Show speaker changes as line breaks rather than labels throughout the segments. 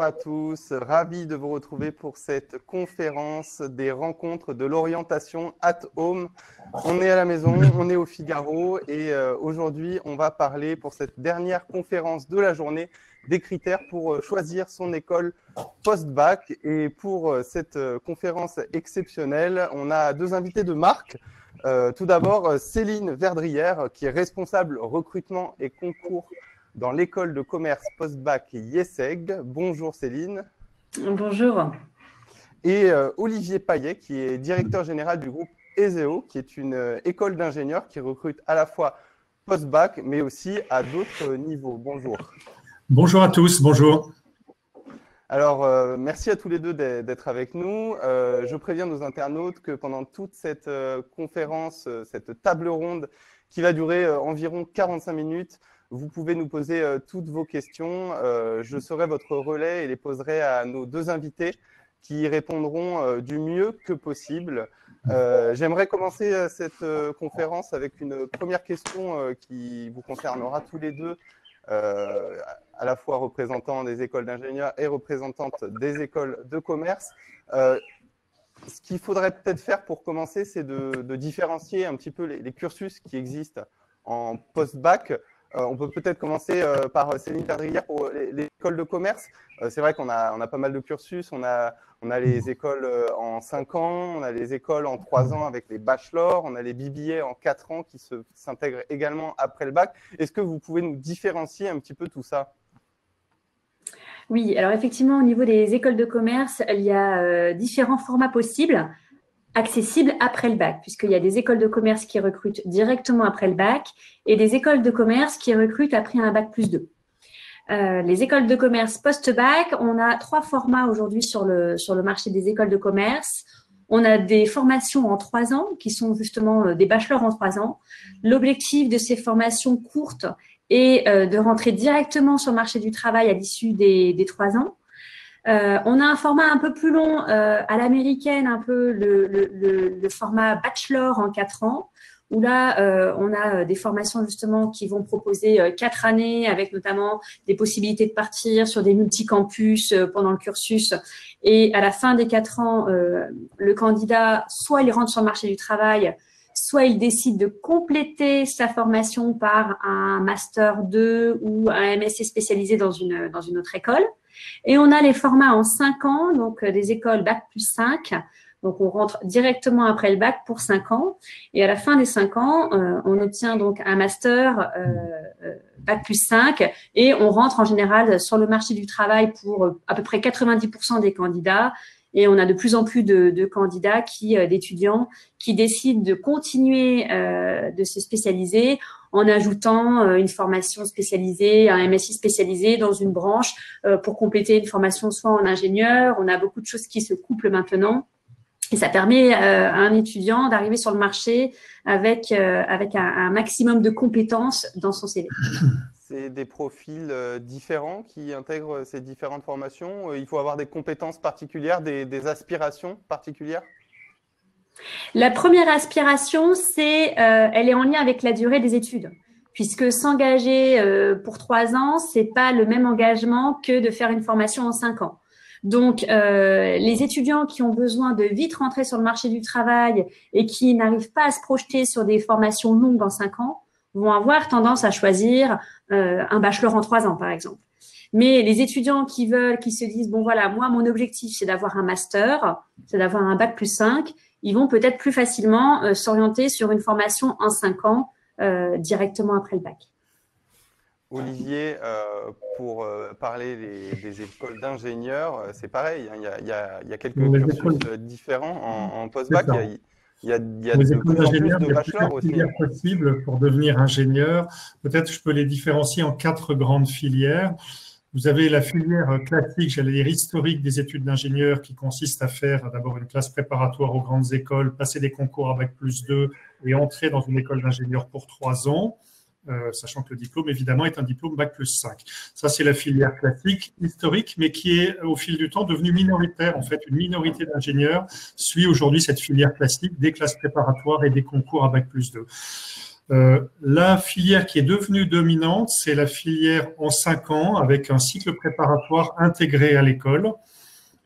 à tous, ravi de vous retrouver pour cette conférence des rencontres de l'orientation at home. On est à la maison, on est au Figaro et aujourd'hui on va parler pour cette dernière conférence de la journée des critères pour choisir son école post-bac. Et pour cette conférence exceptionnelle, on a deux invités de marque. Tout d'abord, Céline Verdrière, qui est responsable recrutement et concours dans l'école de commerce post-bac IESEG. Bonjour Céline.
Bonjour.
Et Olivier Paillet, qui est directeur général du groupe ESEO, qui est une école d'ingénieurs qui recrute à la fois post-bac, mais aussi à d'autres niveaux. Bonjour.
Bonjour à tous, bonjour.
Alors, merci à tous les deux d'être avec nous. Je préviens nos internautes que pendant toute cette conférence, cette table ronde qui va durer environ 45 minutes, vous pouvez nous poser toutes vos questions. Je serai votre relais et les poserai à nos deux invités qui y répondront du mieux que possible. J'aimerais commencer cette conférence avec une première question qui vous concernera tous les deux, à la fois représentant des écoles d'ingénieurs et représentantes des écoles de commerce. Ce qu'il faudrait peut-être faire pour commencer, c'est de différencier un petit peu les cursus qui existent en post-bac. On peut peut-être commencer par Céline Verdrière pour les écoles de commerce. C'est vrai qu'on a pas mal de cursus. On a les écoles en 5 ans, on a les écoles en 3 ans avec les bachelors, on a les BBA en 4 ans qui s'intègrent également après le bac. Est-ce que vous pouvez nous différencier un petit peu tout ça ?
Oui, alors effectivement, au niveau des écoles de commerce, il y a différents formats possibles, accessibles après le bac, puisqu'il y a des écoles de commerce qui recrutent directement après le bac et des écoles de commerce qui recrutent après un bac plus 2. Les écoles de commerce post-bac, on a 3 formats aujourd'hui sur le marché des écoles de commerce. On a des formations en 3 ans qui sont justement des bachelors en 3 ans. L'objectif de ces formations courtes est de rentrer directement sur le marché du travail à l'issue des 3 ans. On a un format un peu plus long à l'américaine, un peu le format bachelor en 4 ans, où là, on a des formations justement qui vont proposer 4 années avec notamment des possibilités de partir sur des multicampus pendant le cursus. Et à la fin des 4 ans, le candidat, soit il rentre sur le marché du travail, soit il décide de compléter sa formation par un Master 2 ou un MSc spécialisé dans une autre école. Et on a les formats en 5 ans, donc des écoles Bac plus 5. Donc, on rentre directement après le bac pour 5 ans. Et à la fin des 5 ans, on obtient donc un master Bac plus 5 et on rentre en général sur le marché du travail pour à peu près 90% des candidats. Et on a de plus en plus de candidats, d'étudiants qui décident de continuer de se spécialiser en ajoutant une formation spécialisée, un MSI spécialisé dans une branche pour compléter une formation soit en ingénieur. On a beaucoup de choses qui se couplent maintenant. Et ça permet à un étudiant d'arriver sur le marché avec un maximum de compétences dans son CV.
C'est des profils différents qui intègrent ces différentes formations. Il faut avoir des compétences particulières, des aspirations particulières.
La première aspiration, elle est en lien avec la durée des études. Puisque s'engager pour 3 ans, c'est pas le même engagement que de faire une formation en 5 ans. Donc, les étudiants qui ont besoin de vite rentrer sur le marché du travail et qui n'arrivent pas à se projeter sur des formations longues en 5 ans vont avoir tendance à choisir un bachelor en 3 ans, par exemple. Mais les étudiants qui se disent, bon voilà, moi, mon objectif, c'est d'avoir un master, c'est d'avoir un bac plus 5, ils vont peut-être plus facilement s'orienter sur une formation en 5 ans directement après le bac.
Olivier, pour parler des écoles d'ingénieurs, c'est pareil, hein, il y a quelques cursus différents en post-bac. Il y a de plus en plus de bachelors aussi.
Il y a plusieurs filières possibles pour devenir ingénieur. Peut-être je peux les différencier en 4 grandes filières. Vous avez la filière classique, j'allais dire historique des études d'ingénieur qui consiste à faire d'abord une classe préparatoire aux grandes écoles, passer des concours à Bac plus 2 et entrer dans une école d'ingénieur pour 3 ans. Sachant que le diplôme, évidemment, est un diplôme Bac plus 5. Ça, c'est la filière classique, historique, mais qui est, au fil du temps, devenue minoritaire. En fait, une minorité d'ingénieurs suit aujourd'hui cette filière classique des classes préparatoires et des concours à Bac plus 2. La filière qui est devenue dominante, c'est la filière en 5 ans avec un cycle préparatoire intégré à l'école.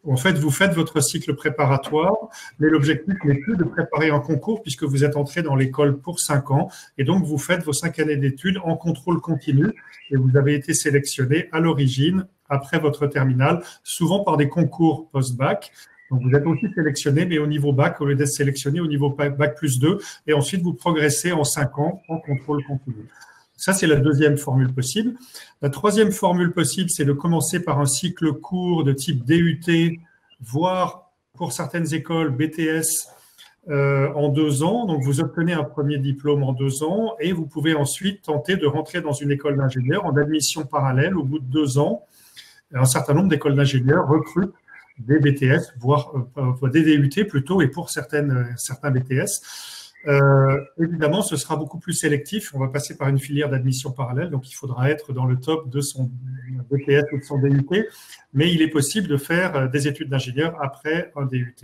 En fait, vous faites votre cycle préparatoire, mais l'objectif n'est plus de préparer un concours puisque vous êtes entré dans l'école pour 5 ans et donc vous faites vos 5 années d'études en contrôle continu et vous avez été sélectionné à l'origine après votre terminale, souvent par des concours post-bac. Donc, vous êtes aussi sélectionné, mais au niveau bac, au lieu d'être sélectionné au niveau bac plus 2, et ensuite vous progressez en 5 ans en contrôle continu. Ça, c'est la deuxième formule possible. La troisième formule possible, c'est de commencer par un cycle court de type DUT, voire pour certaines écoles BTS en 2 ans. Donc, vous obtenez un premier diplôme en 2 ans et vous pouvez ensuite tenter de rentrer dans une école d'ingénieur en admission parallèle au bout de 2 ans. Un certain nombre d'écoles d'ingénieurs recrutent des BTS, voire des DUT plutôt, et pour certains BTS. Évidemment, ce sera beaucoup plus sélectif. On va passer par une filière d'admission parallèle, donc il faudra être dans le top de son BTS ou de son DUT, mais il est possible de faire des études d'ingénieur après un DUT.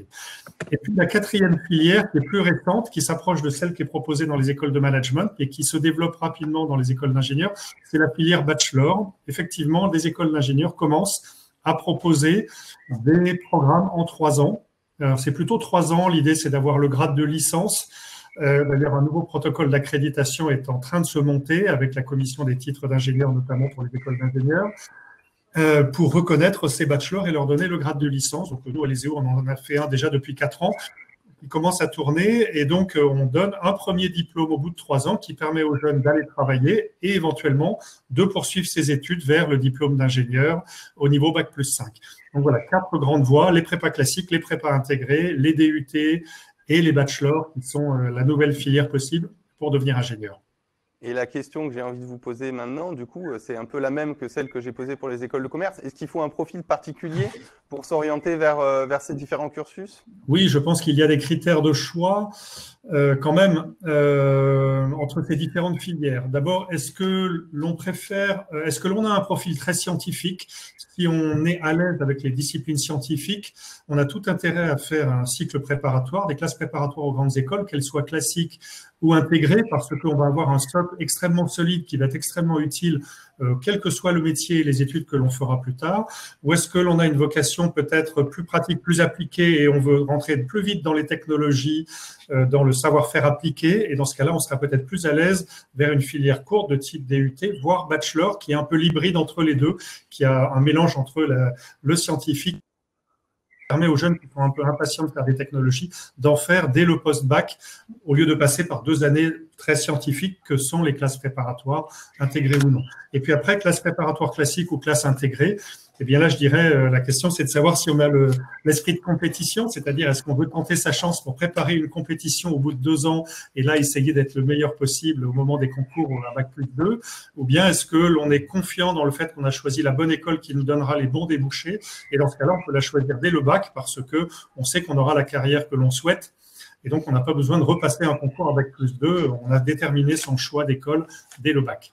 Et puis la quatrième filière, qui est plus récente, qui s'approche de celle qui est proposée dans les écoles de management et qui se développe rapidement dans les écoles d'ingénieurs, c'est la filière bachelor. Effectivement, des écoles d'ingénieurs commencent à proposer des programmes en 3 ans. C'est plutôt 3 ans. L'idée, c'est d'avoir le grade de licence. D'ailleurs, un nouveau protocole d'accréditation est en train de se monter avec la commission des titres d'ingénieurs, notamment pour les écoles d'ingénieurs, pour reconnaître ces bachelors et leur donner le grade de licence. Donc, nous, à l'ESEO, on en a fait un déjà depuis 4 ans. Il commence à tourner et donc on donne un premier diplôme au bout de 3 ans qui permet aux jeunes d'aller travailler et éventuellement de poursuivre ses études vers le diplôme d'ingénieur au niveau bac plus 5. Donc voilà, 4 grandes voies, les prépas classiques, les prépas intégrés, les DUT et les bachelors qui sont la nouvelle filière possible pour devenir ingénieur.
Et la question que j'ai envie de vous poser maintenant, du coup, c'est un peu la même que celle que j'ai posée pour les écoles de commerce. Est-ce qu'il faut un profil particulier pour s'orienter vers ces différents cursus?
Oui, je pense qu'il y a des critères de choix quand même entre ces différentes filières. D'abord, est-ce que l'on a un profil très scientifique? Si on est à l'aise avec les disciplines scientifiques, on a tout intérêt à faire un cycle préparatoire, des classes préparatoires aux grandes écoles, qu'elles soient classiques ou intégrées, parce qu'on va avoir un socle extrêmement solide qui va être extrêmement utile, quel que soit le métier et les études que l'on fera plus tard. Ou est-ce que l'on a une vocation peut-être plus pratique, plus appliquée, et on veut rentrer plus vite dans les technologies, dans le savoir-faire appliqué, et dans ce cas-là, on sera peut-être plus à l'aise vers une filière courte de type DUT, voire bachelor, qui est un peu l'hybride entre les deux, qui a un mélange entre le scientifique, permet aux jeunes qui sont un peu impatients de faire des technologies d'en faire dès le post-bac, au lieu de passer par 2 années très scientifiques que sont les classes préparatoires, intégrées ou non. Et puis après, classe préparatoire classique ou classe intégrée, eh bien là, je dirais, la question, c'est de savoir si on a l'esprit de compétition, c'est-à-dire est-ce qu'on veut tenter sa chance pour préparer une compétition au bout de 2 ans et là, essayer d'être le meilleur possible au moment des concours ou à bac plus 2, ou bien est-ce que l'on est confiant dans le fait qu'on a choisi la bonne école qui nous donnera les bons débouchés, et dans ce cas-là, on peut la choisir dès le bac parce que on sait qu'on aura la carrière que l'on souhaite. Et donc, on n'a pas besoin de repasser un concours à bac plus 2. On a déterminé son choix d'école dès le bac.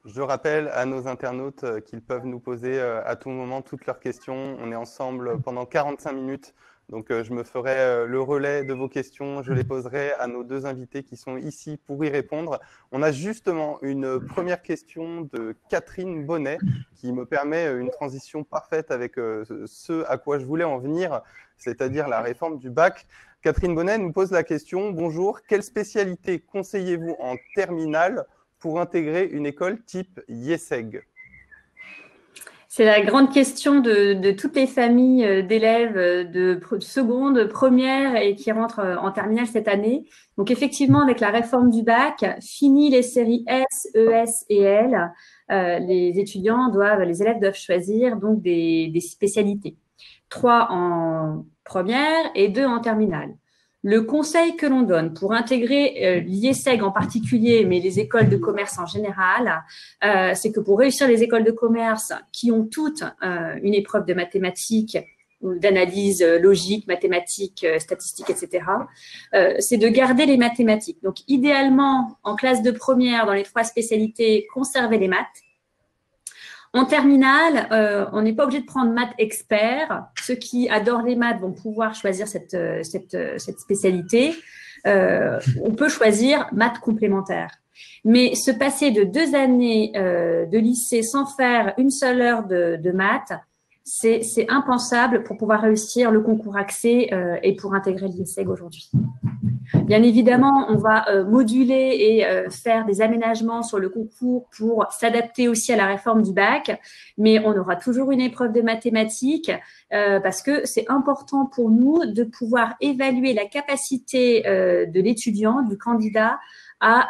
Je rappelle à nos internautes qu'ils peuvent nous poser à tout moment toutes leurs questions. On est ensemble pendant 45 minutes. Donc, je me ferai le relais de vos questions. Je les poserai à nos 2 invités qui sont ici pour y répondre. On a justement une première question de Catherine Bonnet qui me permet une transition parfaite avec ce à quoi je voulais en venir, c'est-à-dire la réforme du bac. Catherine Bonnet nous pose la question: bonjour, quelle spécialité conseillez-vous en terminale pour intégrer une école type IESEG?
C'est la grande question de toutes les familles d'élèves de seconde, première et qui rentrent en terminale cette année. Donc effectivement, avec la réforme du bac, fini les séries S, ES et L, les élèves doivent choisir donc des spécialités. 3 en première et 2 en terminale. Le conseil que l'on donne pour intégrer l'IESEG en particulier, mais les écoles de commerce en général, c'est que pour réussir les écoles de commerce qui ont toutes une épreuve de mathématiques, ou d'analyse logique, mathématiques, statistiques, etc., c'est de garder les mathématiques. Donc, idéalement, en classe de première, dans les 3 spécialités, conserver les maths. En terminale, on n'est pas obligé de prendre maths expert. Ceux qui adorent les maths vont pouvoir choisir cette spécialité. on peut choisir maths complémentaires. Mais se passer de 2 années de lycée sans faire une seule heure de maths, c'est impensable pour pouvoir réussir le concours accès et pour intégrer l'IESEG aujourd'hui. Bien évidemment, on va moduler et faire des aménagements sur le concours pour s'adapter aussi à la réforme du bac, mais on aura toujours une épreuve de mathématiques parce que c'est important pour nous de pouvoir évaluer la capacité de l'étudiant, du candidat, à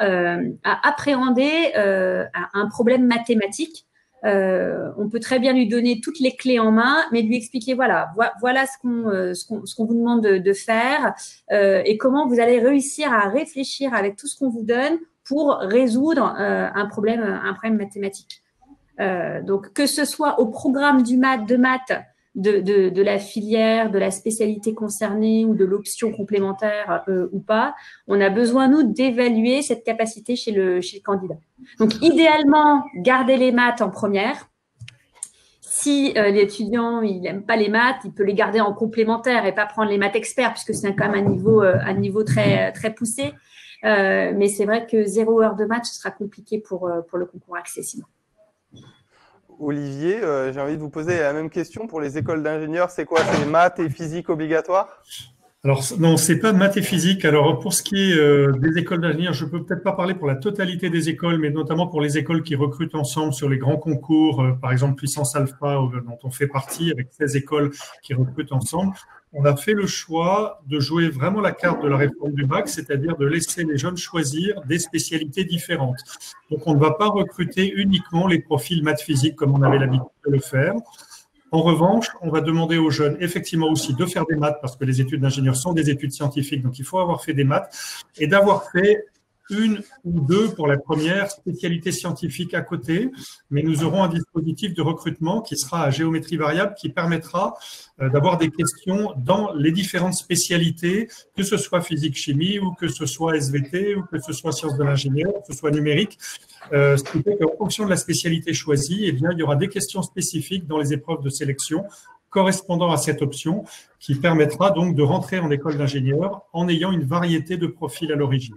appréhender un problème mathématique. On peut très bien lui donner toutes les clés en main, mais lui expliquer voilà ce qu'on vous demande de faire et comment vous allez réussir à réfléchir avec tout ce qu'on vous donne pour résoudre un problème mathématique. Donc que ce soit au programme de maths de la filière, de la spécialité concernée ou de l'option complémentaire ou pas, on a besoin, nous, d'évaluer cette capacité chez le candidat. Donc, idéalement, garder les maths en première. Si l'étudiant il n'aime pas les maths, il peut les garder en complémentaire et pas prendre les maths experts, puisque c'est quand même un niveau très, très poussé. Mais c'est vrai que 0 heure de maths, ce sera compliqué pour le concours accessible.
Olivier, j'ai envie de vous poser la même question pour les écoles d'ingénieurs. C'est quoi? C'est maths et physique obligatoires?
Alors, non, c'est pas maths et physique. Alors, pour ce qui est des écoles d'ingénieurs, je peux peut-être pas parler pour la totalité des écoles, mais notamment pour les écoles qui recrutent ensemble sur les grands concours, par exemple Puissance Alpha, dont on fait partie, avec 16 écoles qui recrutent ensemble. On a fait le choix de jouer vraiment la carte de la réforme du bac, c'est-à-dire de laisser les jeunes choisir des spécialités différentes. Donc, on ne va pas recruter uniquement les profils maths-physique comme on avait l'habitude de le faire. En revanche, on va demander aux jeunes effectivement aussi de faire des maths parce que les études d'ingénieur sont des études scientifiques, donc il faut avoir fait des maths et d'avoir fait 1 ou 2 pour la première spécialité scientifique à côté, mais nous aurons un dispositif de recrutement qui sera à géométrie variable qui permettra d'avoir des questions dans les différentes spécialités, que ce soit physique-chimie ou que ce soit SVT ou que ce soit sciences de l'ingénieur, que ce soit numérique. Ce qui fait qu'en fonction de la spécialité choisie, eh bien, il y aura des questions spécifiques dans les épreuves de sélection correspondant à cette option qui permettra donc de rentrer en école d'ingénieur en ayant une variété de profils à l'origine.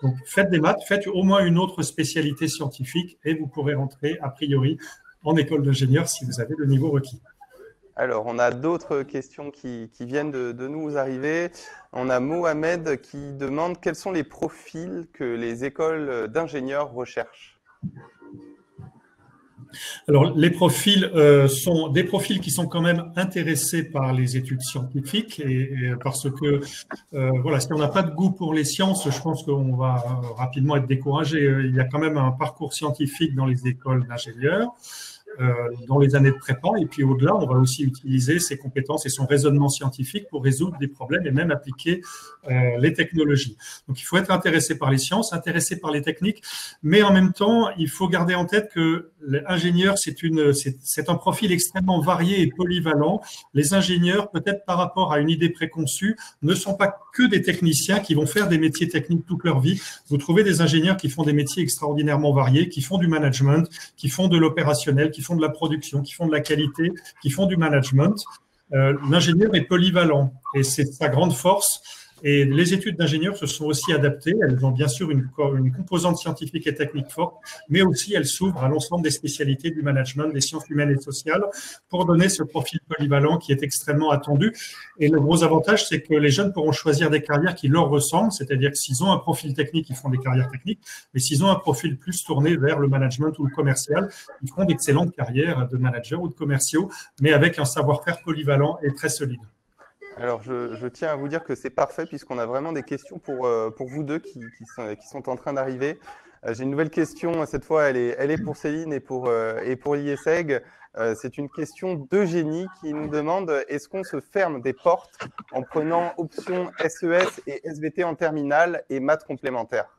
Donc, faites des maths, faites au moins une autre spécialité scientifique et vous pourrez rentrer a priori en école d'ingénieur si vous avez le niveau requis.
Alors, on a d'autres questions qui viennent de nous arriver. On a Mohamed qui demande quels sont les profils que les écoles d'ingénieurs recherchent.
Alors, les profils sont des profils qui sont quand même intéressés par les études scientifiques et parce que, voilà, si on n'a pas de goût pour les sciences, je pense qu'on va rapidement être découragé. Il y a quand même un parcours scientifique dans les écoles d'ingénieurs. Dans les années de prépa, et puis au-delà, on va aussi utiliser ses compétences et son raisonnement scientifique pour résoudre des problèmes et même appliquer les technologies. Donc, il faut être intéressé par les sciences, intéressé par les techniques, mais en même temps, il faut garder en tête que l'ingénieur, c'est un profil extrêmement varié et polyvalent. Les ingénieurs, peut-être par rapport à une idée préconçue, ne sont pas que des techniciens qui vont faire des métiers techniques toute leur vie. Vous trouvez des ingénieurs qui font des métiers extraordinairement variés, qui font du management, qui font de l'opérationnel, qui font de la production, qui font de la qualité, qui font du management. L'ingénieur est polyvalent et c'est sa grande force. Et les études d'ingénieurs se sont aussi adaptées. Elles ont bien sûr une composante scientifique et technique forte, mais aussi elles s'ouvrent à l'ensemble des spécialités du management, des sciences humaines et sociales, pour donner ce profil polyvalent qui est extrêmement attendu. Et le gros avantage, c'est que les jeunes pourront choisir des carrières qui leur ressemblent, c'est-à-dire que s'ils ont un profil technique, ils font des carrières techniques, mais s'ils ont un profil plus tourné vers le management ou le commercial, ils feront d'excellentes carrières de managers ou de commerciaux, mais avec un savoir-faire polyvalent et très solide.
Alors, je tiens à vous dire que c'est parfait puisqu'on a vraiment des questions pour vous deux qui sont en train d'arriver. J'ai une nouvelle question, cette fois elle est pour Céline et pour l'IESEG. C'est une question d'Eugénie qui nous demande est-ce qu'on se ferme des portes en prenant option SES et SVT en terminale et maths complémentaires?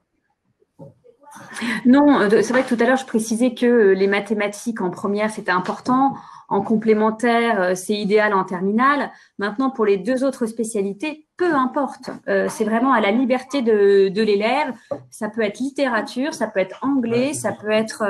Non, c'est vrai que tout à l'heure, je précisais que les mathématiques en première, c'était important. En complémentaire, c'est idéal en terminale. Maintenant, pour les 2 autres spécialités, peu importe. C'est vraiment à la liberté de l'élève. Ça peut être littérature, ça peut être anglais, ça peut être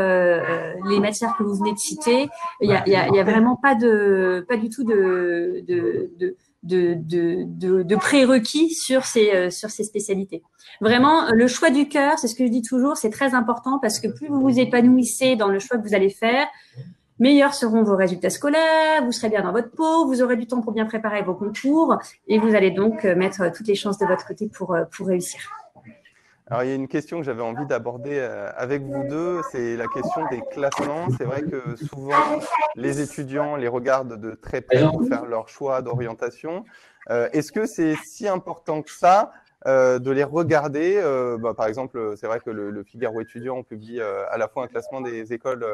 les matières que vous venez de citer. Il y a vraiment pas du tout de de prérequis sur ces spécialités. Vraiment, le choix du cœur, c'est ce que je dis toujours, c'est très important parce que plus vous vous épanouissez dans le choix que vous allez faire, meilleurs seront vos résultats scolaires, vous serez bien dans votre peau, vous aurez du temps pour bien préparer vos concours et vous allez donc mettre toutes les chances de votre côté pour réussir.
Alors, il y a une question que j'avais envie d'aborder avec vous deux, c'est la question des classements. C'est vrai que souvent, les étudiants les regardent de très près pour faire leur choix d'orientation. Est-ce que c'est si important que ça de les regarder? Par exemple, c'est vrai que le Figaro étudiant publie à la fois un classement des écoles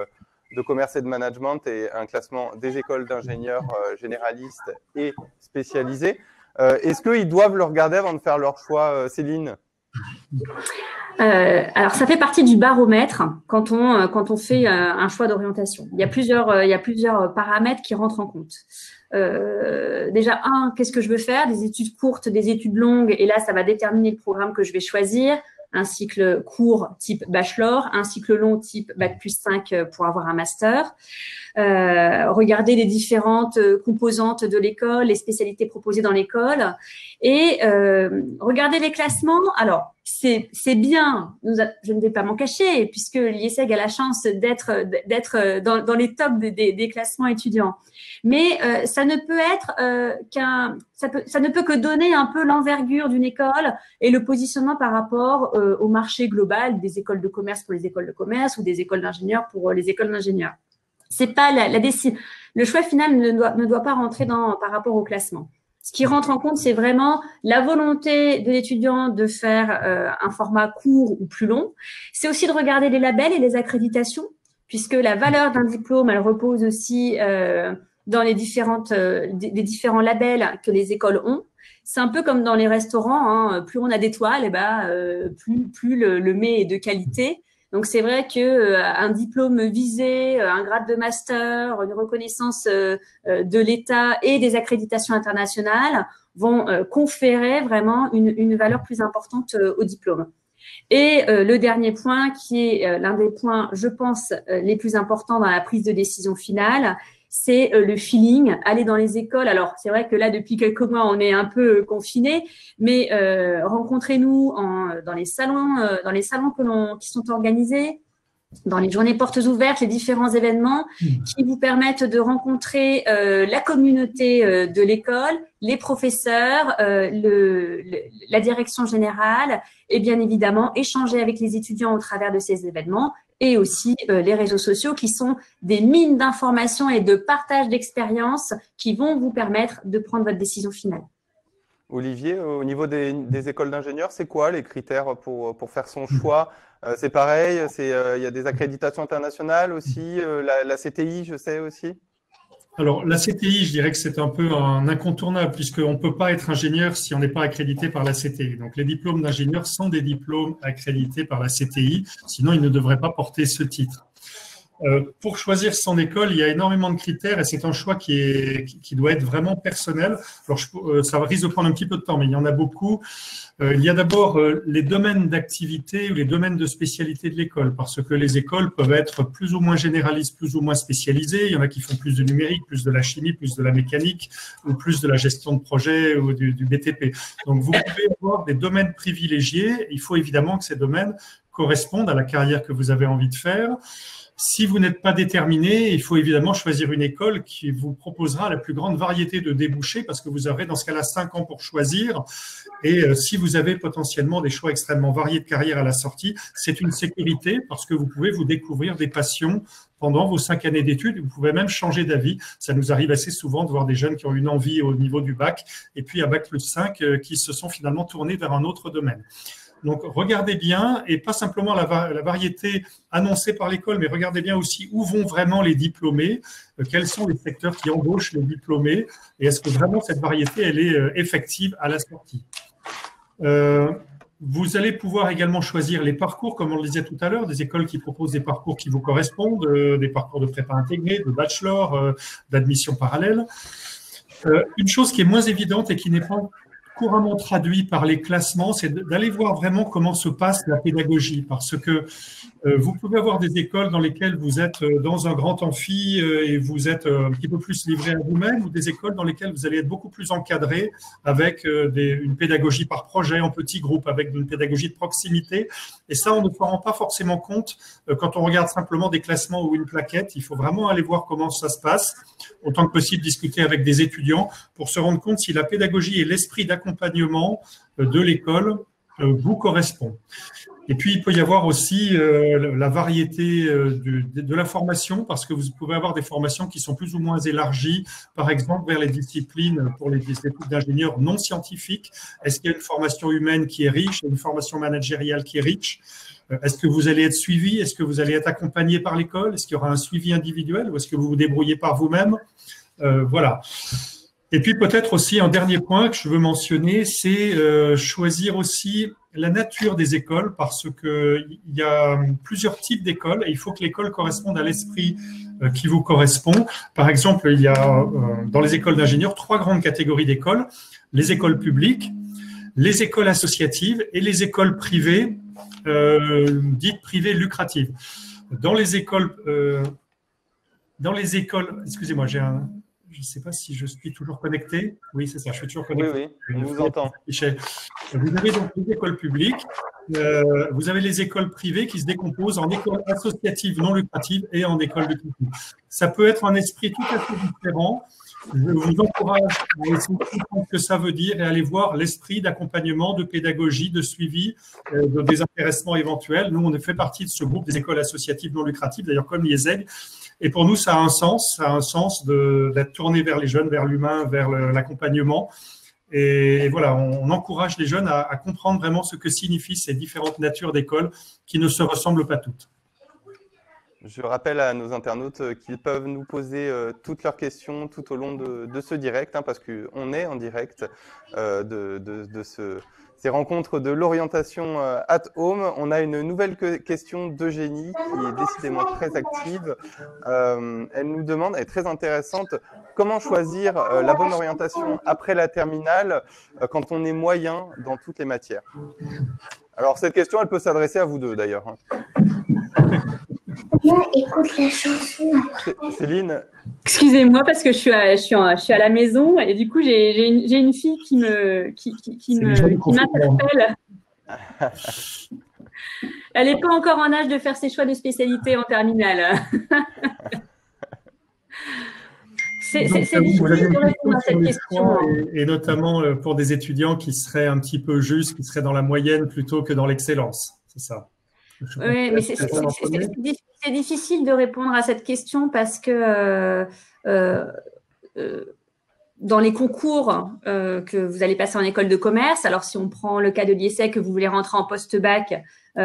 de commerce et de management et un classement des écoles d'ingénieurs généralistes et spécialisés. Est-ce qu'ils doivent le regarder avant de faire leur choix, Céline?
Alors, ça fait partie du baromètre quand on fait un choix d'orientation. Il y a plusieurs paramètres qui rentrent en compte. Déjà, qu'est-ce que je veux faire? Des études courtes, des études longues, et là, ça va déterminer le programme que je vais choisir. Un cycle court type bachelor, un cycle long type bac+5 pour avoir un master. Regarder les différentes composantes de l'école, les spécialités proposées dans l'école et regarder les classements. Alors, c'est bien, je ne vais pas m'en cacher, puisque l'IESEG a la chance d'être dans les tops des classements étudiants. Mais ça ne peut être ça ne peut que donner un peu l'envergure d'une école et le positionnement par rapport au marché global des écoles de commerce pour les écoles de commerce ou des écoles d'ingénieurs pour les écoles d'ingénieurs. C'est pas le choix final ne doit pas rentrer par rapport au classement. Ce qui rentre en compte, c'est vraiment la volonté de l'étudiant de faire un format court ou plus long. C'est aussi de regarder les labels et les accréditations, puisque la valeur d'un diplôme, elle repose aussi dans les différents labels que les écoles ont. C'est un peu comme dans les restaurants, hein, plus on a d'étoiles, plus le mets est de qualité. Donc, c'est vrai qu'un diplôme visé, un grade de master, une reconnaissance de l'État et des accréditations internationales vont conférer vraiment une valeur plus importante au diplôme. Et le dernier point, qui est l'un des points, je pense, les plus importants dans la prise de décision finale, c'est le feeling, aller dans les écoles. Alors, c'est vrai que là, depuis quelques mois, on est un peu confinés, mais rencontrez-nous dans les salons qui sont organisés, dans les journées portes ouvertes, les différents événements qui vous permettent de rencontrer la communauté de l'école, les professeurs, la direction générale et bien évidemment échanger avec les étudiants au travers de ces événements et aussi les réseaux sociaux qui sont des mines d'informations et de partage d'expériences qui vont vous permettre de prendre votre décision finale.
Olivier, au niveau des écoles d'ingénieurs, c'est quoi les critères pour faire son choix? C'est pareil, il y a des accréditations internationales aussi, la CTI, je sais aussi.
Alors, la CTI, je dirais que c'est un peu un incontournable puisqu'on ne peut pas être ingénieur si on n'est pas accrédité par la CTI. Donc, les diplômes d'ingénieurs sont des diplômes accrédités par la CTI, sinon ils ne devraient pas porter ce titre. Pour choisir son école, il y a énormément de critères et c'est un choix qui doit être vraiment personnel. Alors, ça risque de prendre un petit peu de temps, mais il y en a beaucoup. Il y a d'abord les domaines d'activité ou les domaines de spécialité de l'école, parce que les écoles peuvent être plus ou moins généralistes, plus ou moins spécialisées. Il y en a qui font plus de numérique, plus de la chimie, plus de la mécanique ou plus de la gestion de projet ou du BTP. Donc, vous pouvez avoir des domaines privilégiés. Il faut évidemment que ces domaines correspondent à la carrière que vous avez envie de faire. Si vous n'êtes pas déterminé, il faut évidemment choisir une école qui vous proposera la plus grande variété de débouchés parce que vous aurez dans ce cas-là 5 ans pour choisir. Et si vous avez potentiellement des choix extrêmement variés de carrière à la sortie, c'est une sécurité parce que vous pouvez vous découvrir des passions pendant vos 5 années d'études. Vous pouvez même changer d'avis. Ça nous arrive assez souvent de voir des jeunes qui ont une envie au niveau du bac et puis à bac+5 qui se sont finalement tournés vers un autre domaine. Donc, regardez bien, et pas simplement la variété annoncée par l'école, mais regardez bien aussi où vont vraiment les diplômés, quels sont les secteurs qui embauchent les diplômés, et est-ce que vraiment cette variété, elle est effective à la sortie. Vous allez pouvoir également choisir les parcours, comme on le disait tout à l'heure, des écoles qui proposent des parcours qui vous correspondent, des parcours de prépa intégrée, de bachelor, d'admission parallèle. Une chose qui est moins évidente et qui n'est pas couramment traduit par les classements, c'est d'aller voir vraiment comment se passe la pédagogie, parce que Vous pouvez avoir des écoles dans lesquelles vous êtes dans un grand amphi et vous êtes un petit peu plus livré à vous-même, ou des écoles dans lesquelles vous allez être beaucoup plus encadré avec une pédagogie par projet, en petits groupes, avec une pédagogie de proximité. Et ça, on ne s'en rend pas forcément compte quand on regarde simplement des classements ou une plaquette. Il faut vraiment aller voir comment ça se passe, autant que possible discuter avec des étudiants pour se rendre compte si la pédagogie et l'esprit d'accompagnement de l'école vous correspond. Et puis, il peut y avoir aussi la variété de la formation, parce que vous pouvez avoir des formations qui sont plus ou moins élargies, par exemple vers les disciplines pour les études d'ingénieurs non scientifiques. Est-ce qu'il y a une formation humaine qui est riche, une formation managériale qui est riche? Est-ce que vous allez être suivi? Est-ce que vous allez être accompagné par l'école? Est-ce qu'il y aura un suivi individuel ou est-ce que vous vous débrouillez par vous-même? Voilà. Et puis peut-être aussi un dernier point que je veux mentionner, c'est choisir aussi la nature des écoles, parce qu'il y a plusieurs types d'écoles et il faut que l'école corresponde à l'esprit qui vous correspond. Par exemple, il y a dans les écoles d'ingénieurs 3 grandes catégories d'écoles: les écoles publiques, les écoles associatives et les écoles privées, dites privées lucratives. Dans les écoles, excusez-moi, je ne sais pas si je suis toujours connecté. Oui, c'est ça, je suis toujours connecté.
Oui, on vous entend.
Vous avez donc les écoles publiques, vous avez les écoles privées qui se décomposent en écoles associatives non lucratives et en écoles lucratives. Ça peut être un esprit tout à fait différent. Je vous encourage à essayer de comprendre ce que ça veut dire et aller voir l'esprit d'accompagnement, de pédagogie, de suivi, de désintéressement éventuel. Nous, on fait partie de ce groupe des écoles associatives non lucratives, d'ailleurs comme l'IESEG. Et pour nous, ça a un sens d'être tourné vers les jeunes, vers l'humain, vers l'accompagnement. Et voilà, on encourage les jeunes à comprendre vraiment ce que signifient ces différentes natures d'écoles qui ne se ressemblent pas toutes.
Je rappelle à nos internautes qu'ils peuvent nous poser toutes leurs questions tout au long de ce direct, parce qu'on est en direct ces rencontres de l'orientation at home. On a une nouvelle question d'Eugénie qui est décidément très active. Elle nous demande, elle est très intéressante, comment choisir la bonne orientation après la terminale quand on est moyen dans toutes les matières? Alors cette question, elle peut s'adresser à vous deux d'ailleurs.
Écoute la chanson.
Céline.
Excusez-moi parce que je suis à la maison et du coup j'ai une fille qui m'interpelle. Elle n'est pas encore en âge de faire ses choix de spécialité en terminale. C'est difficile de répondre à cette question.
Et notamment pour des étudiants qui seraient un petit peu justes, qui seraient dans la moyenne plutôt que dans l'excellence. C'est ça.
Oui, mais c'est difficile de répondre à cette question parce que dans les concours que vous allez passer en école de commerce, alors si on prend le cas de l'IESEG, que vous voulez rentrer en post-bac, il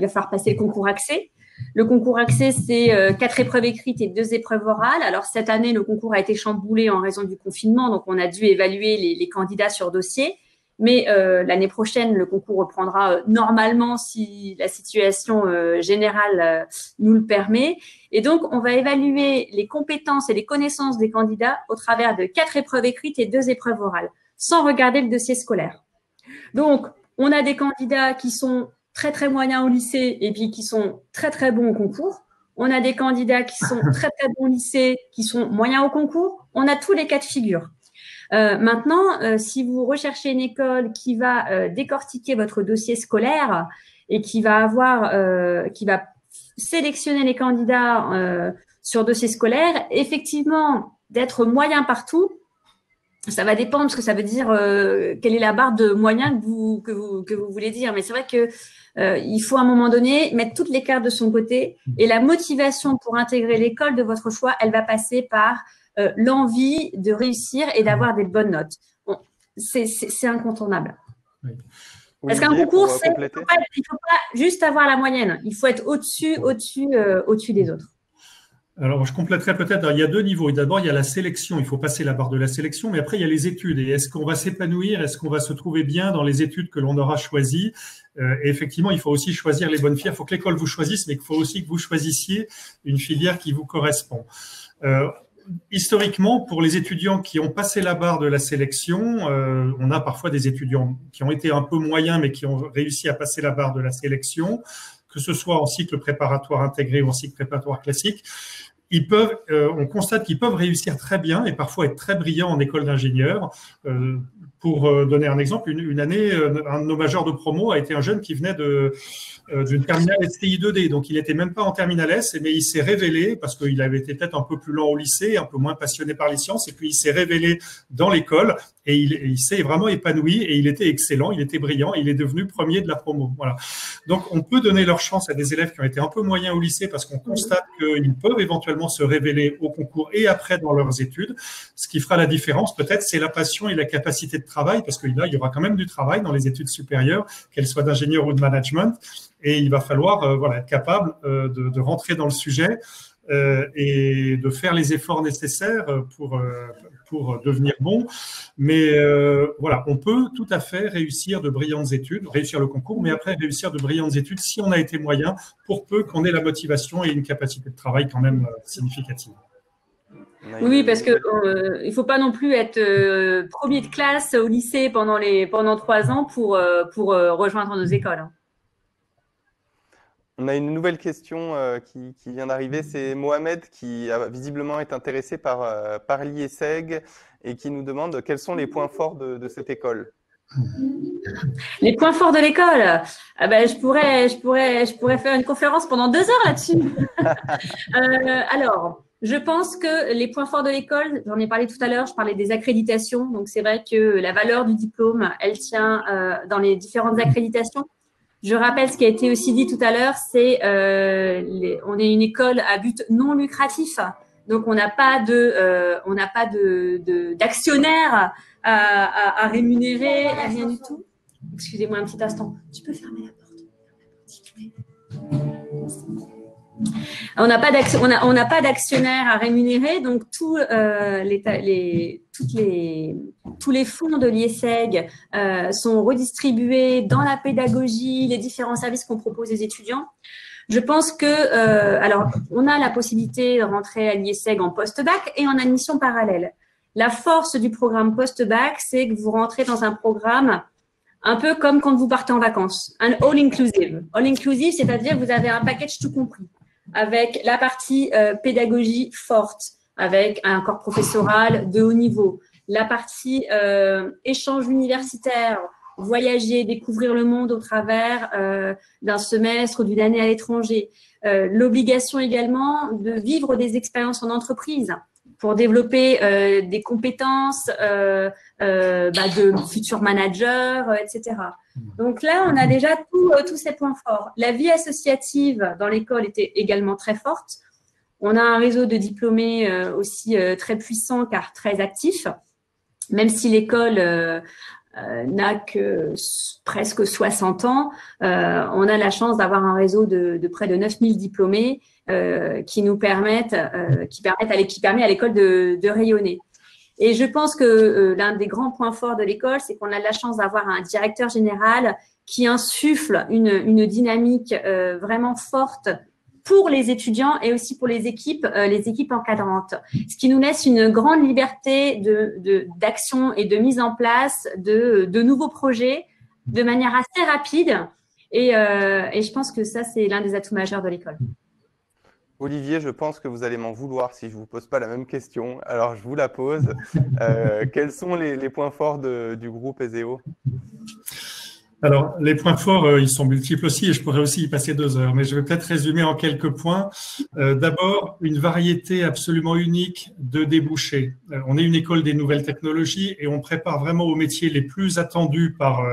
va falloir passer le concours accès. Le concours accès, c'est 4 épreuves écrites et 2 épreuves orales. Alors cette année, le concours a été chamboulé en raison du confinement, donc on a dû évaluer les candidats sur dossier. Mais l'année prochaine, le concours reprendra normalement si la situation générale nous le permet. Et donc, on va évaluer les compétences et les connaissances des candidats au travers de 4 épreuves écrites et 2 épreuves orales, sans regarder le dossier scolaire. Donc, on a des candidats qui sont très, très moyens au lycée et puis qui sont très, très bons au concours. On a des candidats qui sont très, très bons au lycée, qui sont moyens au concours. On a tous les cas de figure. Maintenant, si vous recherchez une école qui va décortiquer votre dossier scolaire et qui va sélectionner les candidats sur dossier scolaire, effectivement, d'être moyen partout, ça va dépendre de ce que ça veut dire, quelle est la barre de moyens que vous voulez dire. Mais c'est vrai que il faut à un moment donné mettre toutes les cartes de son côté et la motivation pour intégrer l'école de votre choix, elle va passer par l'envie de réussir et d'avoir des bonnes notes. Bon, c'est incontournable.
Oui.
Parce qu'un concours, il ne faut pas juste avoir la moyenne. Il faut être au-dessus des autres.
Alors, je compléterai peut-être, il y a 2 niveaux. D'abord, il y a la sélection, il faut passer la barre de la sélection, mais après, il y a les études. Et est-ce qu'on va s'épanouir? Est-ce qu'on va se trouver bien dans les études que l'on aura choisies? Et effectivement, il faut aussi choisir les bonnes filières. Il faut que l'école vous choisisse, mais il faut aussi que vous choisissiez une filière qui vous correspond. Historiquement, pour les étudiants qui ont passé la barre de la sélection, on a parfois des étudiants qui ont été un peu moyens, mais qui ont réussi à passer la barre de la sélection. que ce soit en cycle préparatoire intégré ou en cycle préparatoire classique, on constate qu'ils peuvent réussir très bien et parfois être très brillants en école d'ingénieur. Pour donner un exemple, une année, un de nos majeurs de promo a été un jeune qui venait d'une terminale STI 2D. Donc, il n'était même pas en terminale S, mais il s'est révélé, parce qu'il avait été peut-être un peu plus lent au lycée, un peu moins passionné par les sciences, et puis il s'est révélé dans l'école et il s'est vraiment épanoui et il était excellent, il était brillant, il est devenu premier de la promo. Voilà. Donc, on peut donner leur chance à des élèves qui ont été un peu moyens au lycée parce qu'on constate qu'ils peuvent éventuellement se révéler au concours et après dans leurs études. Ce qui fera la différence, peut-être, c'est la passion et la capacité de travail, parce que là, il y aura quand même du travail dans les études supérieures, qu'elles soient d'ingénieur ou de management, et il va falloir être capable de rentrer dans le sujet et de faire les efforts nécessaires pour devenir bon. Mais voilà, on peut tout à fait réussir de brillantes études, réussir le concours, mais après réussir de brillantes études si on a été moyen, pour peu qu'on ait la motivation et une capacité de travail quand même significative.
Oui, parce que il faut pas non plus être premier de classe au lycée pendant 3 ans pour rejoindre nos écoles.
On a une nouvelle question qui vient d'arriver. C'est Mohamed qui visiblement est intéressé par l'IESEG et qui nous demande quels sont les points forts de cette école.
Les points forts de l'école, je pourrais faire une conférence pendant 2 heures là-dessus. Alors, je pense que les points forts de l'école, j'en ai parlé tout à l'heure, je parlais des accréditations. Donc, c'est vrai que la valeur du diplôme, elle tient dans les différentes accréditations. Je rappelle ce qui a été aussi dit tout à l'heure, c'est on est une école à but non lucratif, donc on n'a pas d'actionnaires à rémunérer, rien du tout. Excusez-moi un petit instant. Tu peux fermer la porte, s'il te plaît. On n'a pas d'actionnaires à rémunérer, donc tous les fonds de l'IESEG sont redistribués dans la pédagogie, les différents services qu'on propose aux étudiants. Je pense que, alors, on a la possibilité de rentrer à l'IESEG en post-bac et en admission parallèle. La force du programme post-bac, c'est que vous rentrez dans un programme un peu comme quand vous partez en vacances, un all-inclusive. All-inclusive, c'est-à-dire que vous avez un package tout compris, avec la partie pédagogie forte, avec un corps professoral de haut niveau, la partie échange universitaire, voyager, découvrir le monde au travers d'un semestre ou d'une année à l'étranger, l'obligation également de vivre des expériences en entreprise pour développer des compétences de futurs managers, etc. Donc là, on a déjà tous ces points forts. La vie associative dans l'école était également très forte. On a un réseau de diplômés aussi très puissant car très actif, même si l'école n'a que presque 60 ans, on a la chance d'avoir un réseau de près de 9000 diplômés qui permet à l'école de rayonner. Et je pense que l'un des grands points forts de l'école, c'est qu'on a la chance d'avoir un directeur général qui insuffle une dynamique vraiment forte pour les étudiants et aussi pour les équipes encadrantes. Ce qui nous laisse une grande liberté d'action et de mise en place de nouveaux projets de manière assez rapide. Et je pense que ça, c'est l'un des atouts majeurs de l'école.
Olivier, je pense que vous allez m'en vouloir si je ne vous pose pas la même question. Alors, je vous la pose. Quels sont les points forts du groupe ESEO ?
Alors, les points forts, ils sont multiples aussi et je pourrais aussi y passer 2 heures, mais je vais peut-être résumer en quelques points. D'abord, une variété absolument unique de débouchés. On est une école des nouvelles technologies et on prépare vraiment aux métiers les plus attendus par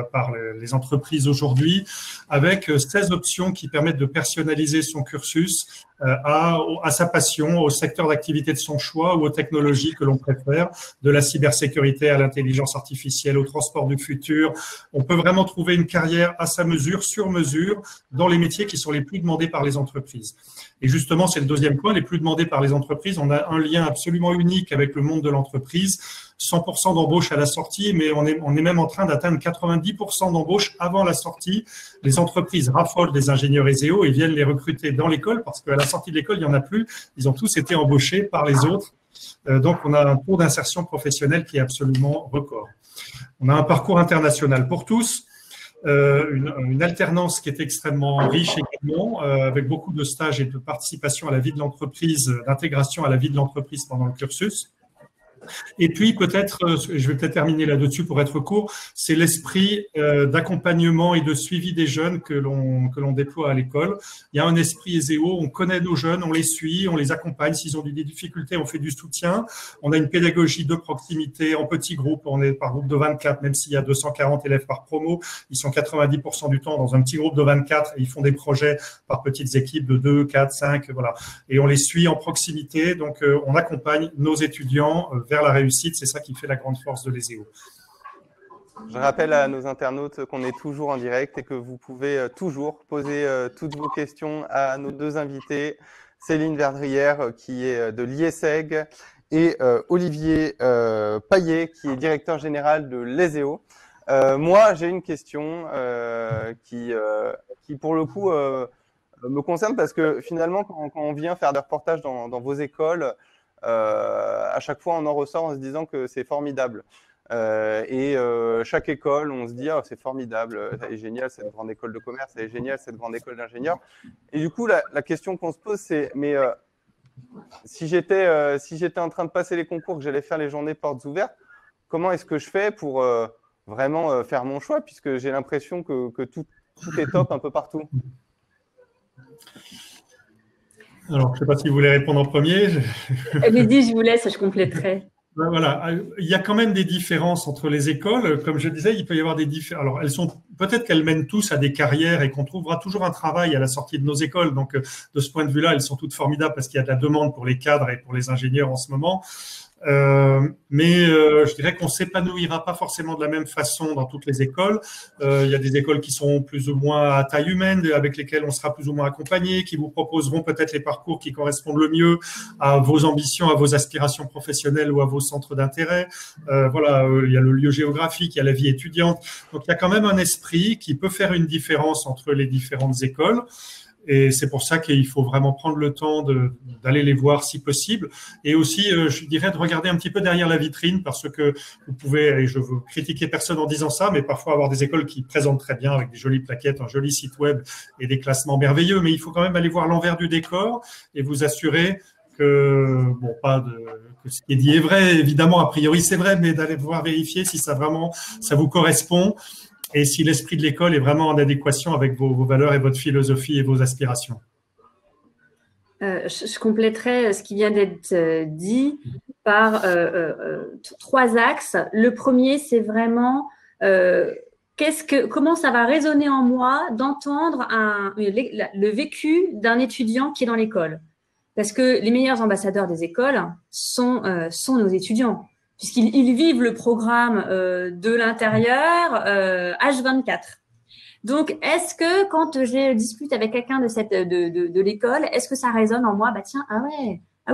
les entreprises aujourd'hui, avec 16 options qui permettent de personnaliser son cursus à sa passion, au secteur d'activité de son choix ou aux technologies que l'on préfère, de la cybersécurité à l'intelligence artificielle, au transport du futur. On peut vraiment trouver une carrière à sa mesure, sur mesure, dans les métiers qui sont les plus demandés par les entreprises. Et justement, c'est le deuxième point, les plus demandés par les entreprises. On a un lien absolument unique avec le monde de l'entreprise. 100% d'embauche à la sortie, mais on est même en train d'atteindre 90% d'embauche avant la sortie. Les entreprises raffolent des ingénieurs ESEO et viennent les recruter dans l'école parce qu'à la sortie de l'école, il n'y en a plus. Ils ont tous été embauchés par les autres. Donc, on a un taux d'insertion professionnelle qui est absolument record. On a un parcours international pour tous. une alternance qui est extrêmement riche également, avec beaucoup de stages et de participation à la vie de l'entreprise, d'intégration à la vie de l'entreprise pendant le cursus. Et puis peut-être, je vais peut-être terminer là-dessus pour être court, c'est l'esprit d'accompagnement et de suivi des jeunes que l'on déploie à l'école. Il y a un esprit ESEO, on connaît nos jeunes, on les suit, on les accompagne. S'ils ont des difficultés, on fait du soutien. On a une pédagogie de proximité en petits groupes, on est par groupe de 24, même s'il y a 240 élèves par promo, ils sont 90% du temps dans un petit groupe de 24 et ils font des projets par petites équipes de 2, 4, 5, voilà. Et on les suit en proximité, donc on accompagne nos étudiants vers la réussite, c'est ça qui fait la grande force de l'ESEO.
Je rappelle à nos internautes qu'on est toujours en direct et que vous pouvez toujours poser toutes vos questions à nos deux invités, Céline Verdrière qui est de l'IESEG et Olivier Paillet qui est directeur général de l'ESEO. Moi, j'ai une question qui pour le coup me concerne parce que finalement, quand on vient faire des reportages dans vos écoles, à chaque fois, on en ressort en se disant que c'est formidable. Chaque école, on se dit oh, c'est formidable, c'est génial cette grande école de commerce, c'est génial cette grande école d'ingénieurs. Et du coup, la question qu'on se pose, c'est mais si j'étais en train de passer les concours, que j'allais faire les journées portes ouvertes, comment est-ce que je fais pour vraiment faire mon choix, puisque j'ai l'impression que tout est top un peu partout.
Alors, je ne sais pas si vous voulez répondre en premier.
Allez-y, je vous laisse, je compléterai.
Voilà, il y a quand même des différences entre les écoles. Comme je disais, il peut y avoir des différences. Alors, peut-être qu'elles mènent tous à des carrières et qu'on trouvera toujours un travail à la sortie de nos écoles. Donc, de ce point de vue-là, elles sont toutes formidables parce qu'il y a de la demande pour les cadres et pour les ingénieurs en ce moment. Mais je dirais qu'on s'épanouira pas forcément de la même façon dans toutes les écoles. Il y a des écoles qui sont plus ou moins à taille humaine, avec lesquelles on sera plus ou moins accompagné, qui vous proposeront peut-être les parcours qui correspondent le mieux à vos ambitions, à vos aspirations professionnelles ou à vos centres d'intérêt. Voilà, il y a le lieu géographique, il y a la vie étudiante. Donc il y a quand même un esprit qui peut faire une différence entre les différentes écoles. Et c'est pour ça qu'il faut vraiment prendre le temps d'aller les voir si possible. Et aussi, je dirais de regarder un petit peu derrière la vitrine parce que vous pouvez, et je veux critiquer personne en disant ça, mais parfois avoir des écoles qui présentent très bien avec des jolies plaquettes, un joli site web et des classements merveilleux. Mais il faut quand même aller voir l'envers du décor et vous assurer que, bon, que ce qui est dit est vrai, évidemment, a priori c'est vrai, mais d'aller pouvoir vérifier si ça vous correspond. Et si l'esprit de l'école est vraiment en adéquation avec vos valeurs et votre philosophie et vos aspirations.
Je compléterai ce qui vient d'être dit par 3 axes. Le premier, c'est vraiment comment ça va résonner en moi d'entendre le vécu d'un étudiant qui est dans l'école. Parce que les meilleurs ambassadeurs des écoles sont nos étudiants. Puisqu'ils vivent le programme de l'intérieur H24. Donc, est-ce que quand je discute avec quelqu'un de l'école, est-ce que ça résonne en moi? Bah tiens, ah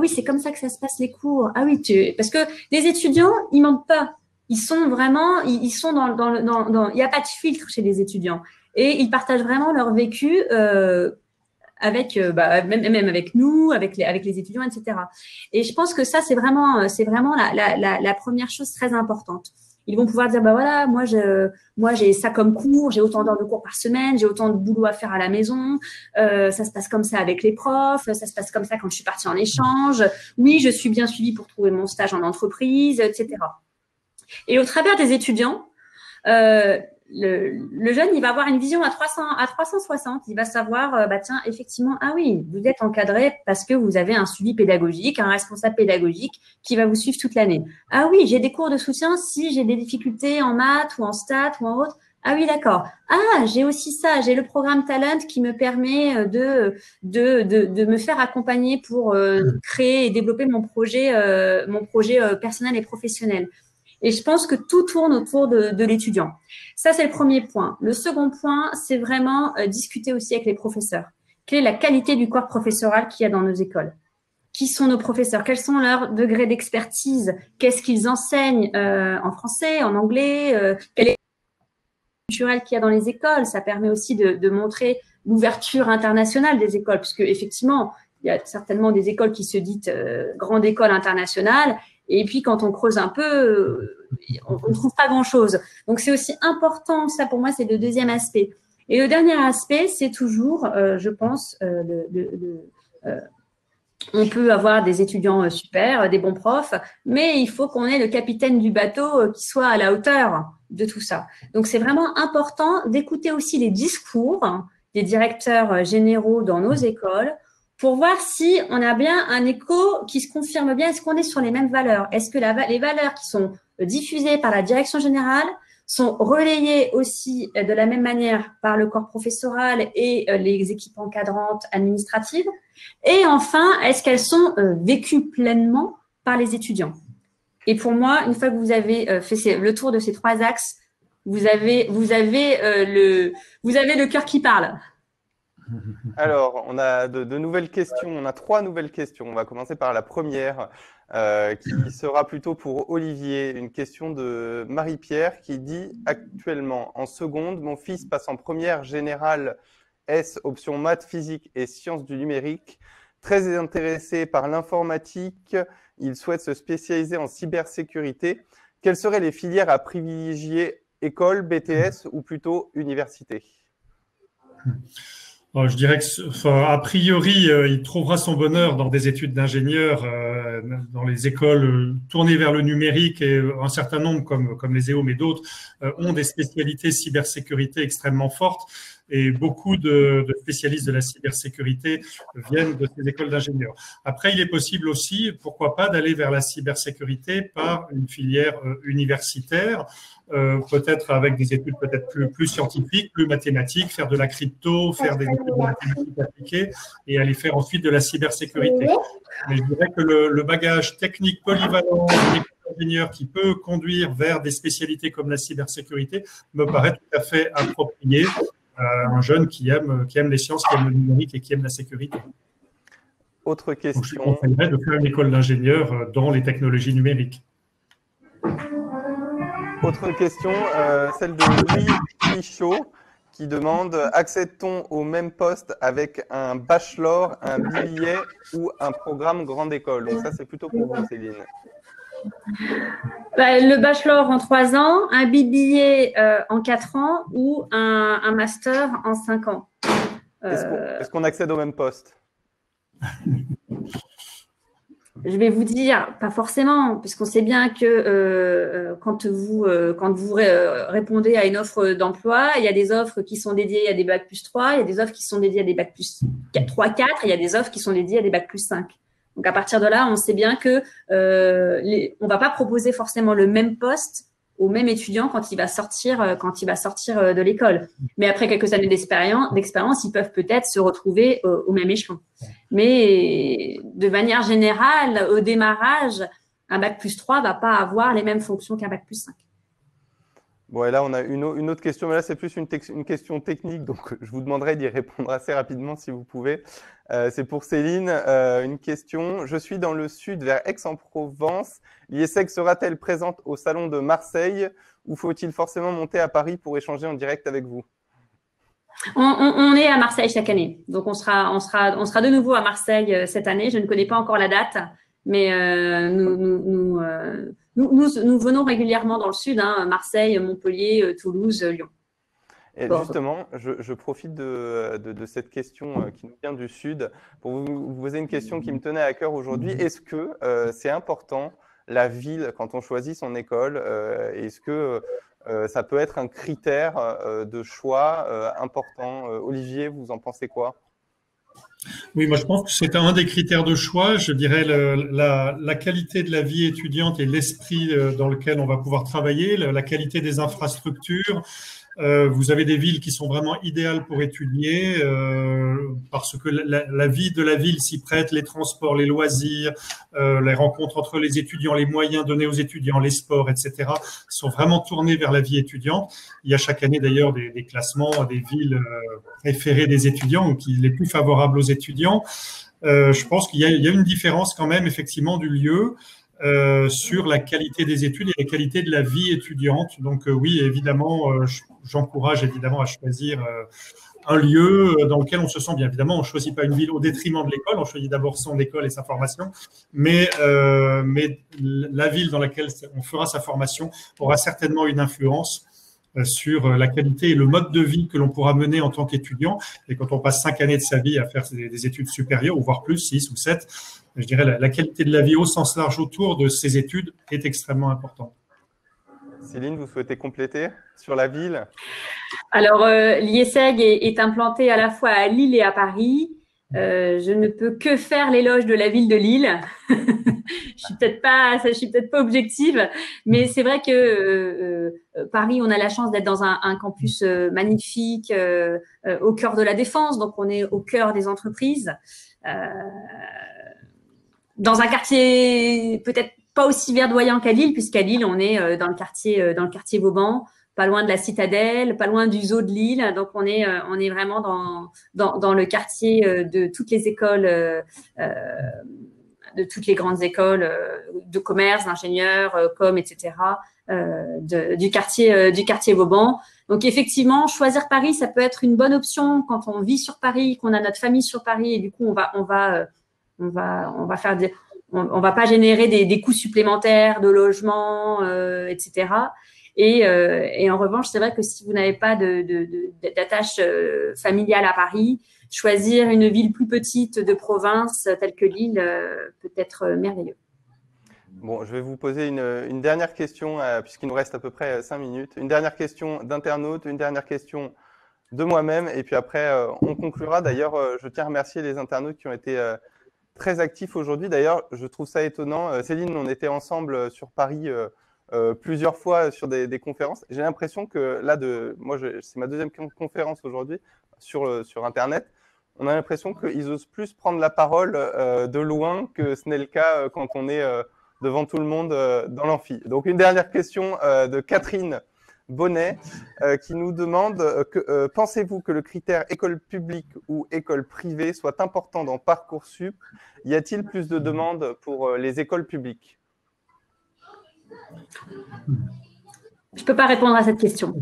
oui, c'est comme ça que ça se passe les cours. Ah oui, parce que les étudiants, ils mentent pas. Ils sont vraiment, ils sont dans il n'y a pas de filtre chez les étudiants et ils partagent vraiment leur vécu. Avec même avec nous, avec les étudiants, etc. Et je pense que ça, c'est vraiment la première chose très importante. Ils vont pouvoir dire, bah voilà, moi j'ai ça comme cours, j'ai autant d'heures de cours par semaine, j'ai autant de boulot à faire à la maison, ça se passe comme ça avec les profs, ça se passe comme ça quand je suis partie en échange. Oui, je suis bien suivie pour trouver mon stage en entreprise, etc. Et au travers des étudiants, le jeune, il va avoir une vision à 360. Il va savoir, bah tiens, effectivement, ah oui, vous êtes encadré parce que vous avez un suivi pédagogique, un responsable pédagogique qui va vous suivre toute l'année. Ah oui, j'ai des cours de soutien si j'ai des difficultés en maths ou en stats ou en autre. Ah oui, d'accord. Ah, j'ai aussi ça. J'ai le programme Talent qui me permet de me faire accompagner pour créer et développer mon projet personnel et professionnel. Et je pense que tout tourne autour de l'étudiant. Ça, c'est le premier point. Le second point, c'est vraiment discuter aussi avec les professeurs. Quelle est la qualité du corps professoral qu'il y a dans nos écoles? Qui sont nos professeurs? Quels sont leurs degrés d'expertise? Qu'est-ce qu'ils enseignent en français, en anglais? Quelle est la culturelle qu'il y a dans les écoles? Ça permet aussi de montrer l'ouverture internationale des écoles, puisque effectivement, il y a certainement des écoles qui se disent grandes écoles internationales. Et puis, quand on creuse un peu, on ne trouve pas grand-chose. Donc, c'est aussi important, ça pour moi, c'est le deuxième aspect. Et le dernier aspect, c'est toujours, je pense, on peut avoir des étudiants super, des bons profs, mais il faut qu'on ait le capitaine du bateau qui soit à la hauteur de tout ça. Donc, c'est vraiment important d'écouter aussi les discours des directeurs généraux dans nos écoles pour voir si on a bien un écho qui se confirme bien. Est-ce qu'on est sur les mêmes valeurs? Est-ce que les valeurs qui sont diffusées par la direction générale sont relayées aussi de la même manière par le corps professoral et les équipes encadrantes administratives? Et enfin, est-ce qu'elles sont vécues pleinement par les étudiants? Et pour moi, une fois que vous avez fait le tour de ces trois axes, vous avez le cœur qui parle.
Alors, on a de nouvelles questions. On a 3 nouvelles questions. On va commencer par la première, qui sera plutôt pour Olivier. Une question de Marie-Pierre qui dit « Actuellement, en seconde, mon fils passe en première générale S, option maths, physique et sciences du numérique. Très intéressé par l'informatique, il souhaite se spécialiser en cybersécurité. Quelles seraient les filières à privilégier, école, BTS ou plutôt université ?»
Je dirais que, a priori, il trouvera son bonheur dans des études d'ingénieur, dans les écoles tournées vers le numérique, et un certain nombre, comme les EO, mais d'autres, ont des spécialités cybersécurité extrêmement fortes. Et beaucoup de spécialistes de la cybersécurité viennent de ces écoles d'ingénieurs. Après, il est possible aussi, pourquoi pas, d'aller vers la cybersécurité par une filière universitaire, peut-être avec des études peut-être plus scientifiques, plus mathématiques, faire de la crypto, faire des études de mathématiques appliquées et aller faire ensuite de la cybersécurité. Mais je dirais que le bagage technique polyvalent d'une école d'ingénieur qui peut conduire vers des spécialités comme la cybersécurité me paraît tout à fait approprié à un jeune qui aime les sciences, qui aime le numérique et qui aime la sécurité.
Autre question.
Donc, je conseillerais de faire une école d'ingénieur dans les technologies numériques.
Autre question, celle de Louis Pichot, qui demande « Accède-t-on au même poste avec un bachelor, un BBA ou un programme grande école ?» Donc ça, c'est plutôt pour vous, Céline.
Le bachelor en 3 ans, un BBA en 4 ans ou un master en 5 ans.
Est-ce qu'on accède au même poste?
Je vais vous dire, pas forcément, puisqu'on sait bien que quand vous répondez à une offre d'emploi, il y a des offres qui sont dédiées à des bac plus 3, il y a des offres qui sont dédiées à des bac plus 3, 4, et il y a des offres qui sont dédiées à des bac plus 5. Donc, à partir de là, on sait bien que on va pas proposer forcément le même poste au même étudiant quand il va sortir de l'école. Mais après quelques années d'expérience, ils peuvent peut-être se retrouver au même échelon. Mais de manière générale, au démarrage, un bac plus 3 va pas avoir les mêmes fonctions qu'un bac plus 5.
Bon, et là, on a une autre question, mais là, c'est plus une question technique, donc je vous demanderai d'y répondre assez rapidement si vous pouvez. C'est pour Céline, une question. Je suis dans le sud, vers Aix-en-Provence. L'IESEG sera-t-elle présente au Salon de Marseille ou faut-il forcément monter à Paris pour échanger en direct avec vous?
On est à Marseille chaque année, donc on sera de nouveau à Marseille cette année. Je ne connais pas encore la date, mais nous venons régulièrement dans le sud, hein, Marseille, Montpellier, Toulouse, Lyon.
Et justement, je profite de cette question qui nous vient du Sud pour vous poser une question qui me tenait à cœur aujourd'hui. Est-ce que c'est important, la ville, quand on choisit son école, est-ce que ça peut être un critère de choix important? Olivier, vous en pensez quoi?
Oui, moi je pense que c'est un des critères de choix. Je dirais la qualité de la vie étudiante et l'esprit dans lequel on va pouvoir travailler, la qualité des infrastructures. Vous avez des villes qui sont vraiment idéales pour étudier parce que la vie de la ville s'y prête, les transports, les loisirs, les rencontres entre les étudiants, les moyens donnés aux étudiants, les sports, etc. sont vraiment tournés vers la vie étudiante. Il y a chaque année d'ailleurs des classements des villes préférées des étudiants, les plus favorables aux étudiants. Je pense qu'il y a une différence quand même effectivement du lieu. Sur la qualité des études et la qualité de la vie étudiante. Donc oui, évidemment, j'encourage évidemment à choisir un lieu dans lequel on se sent bien. Évidemment, on ne choisit pas une ville au détriment de l'école, on choisit d'abord son école et sa formation, mais la ville dans laquelle on fera sa formation aura certainement une influence sur la qualité et le mode de vie que l'on pourra mener en tant qu'étudiant. Et quand on passe 5 années de sa vie à faire des études supérieures, ou voire plus, 6 ou 7, je dirais la qualité de la vie au sens large autour de ces études est extrêmement importante.
Céline, vous souhaitez compléter sur la ville?
Alors, l'IESEG est implanté à la fois à Lille et à Paris. Je ne peux que faire l'éloge de la ville de Lille. Je suis peut-être pas objective, mais c'est vrai que Paris, on a la chance d'être dans un campus magnifique, au cœur de la Défense, donc on est au cœur des entreprises, dans un quartier peut-être pas aussi verdoyant qu'à Lille, puisqu'à Lille, on est dans le quartier Vauban, pas loin de la Citadelle, pas loin du zoo de Lille. Donc, on est vraiment dans le quartier de toutes les écoles, de toutes les grandes écoles de commerce, d'ingénieurs, com, etc., du quartier Vauban. Donc, effectivement, choisir Paris, ça peut être une bonne option quand on vit sur Paris, qu'on a notre famille sur Paris, et du coup, on va pas générer des coûts supplémentaires de logement, etc. Et en revanche, c'est vrai que si vous n'avez pas d'attache familiale à Paris, choisir une ville plus petite de province telle que Lille peut être merveilleux.
Bon, je vais vous poser une dernière question, puisqu'il nous reste à peu près 5 minutes. Une dernière question d'internaute, une dernière question de moi-même, et puis après, on conclura. D'ailleurs, je tiens à remercier les internautes qui ont été très actifs aujourd'hui. D'ailleurs, je trouve ça étonnant. Céline, on était ensemble sur Paris plusieurs fois sur des conférences. J'ai l'impression que là, c'est ma deuxième conférence aujourd'hui sur Internet. On a l'impression qu'ils osent plus prendre la parole de loin que ce n'est le cas quand on est devant tout le monde dans l'amphi. Donc, une dernière question de Catherine Bonnet qui nous demande pensez-vous que le critère école publique ou école privée soit important dans Parcoursup? Y a-t-il plus de demandes pour les écoles publiques?
Je ne peux pas répondre à cette question.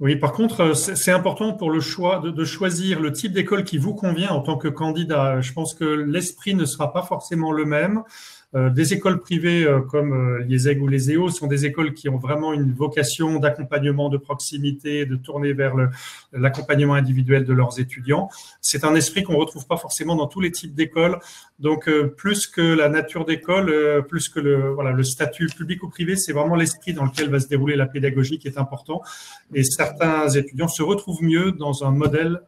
Oui, par contre, c'est important pour le choix de choisir le type d'école qui vous convient en tant que candidat. Je pense que l'esprit ne sera pas forcément le même. Des écoles privées comme l'IESEG ou les EO sont des écoles qui ont vraiment une vocation d'accompagnement de proximité, de tourner vers l'accompagnement individuel de leurs étudiants. C'est un esprit qu'on retrouve pas forcément dans tous les types d'écoles. Donc, plus que la nature d'école, plus que le statut public ou privé, c'est vraiment l'esprit dans lequel va se dérouler la pédagogie qui est important. Et certains étudiants se retrouvent mieux dans un modèle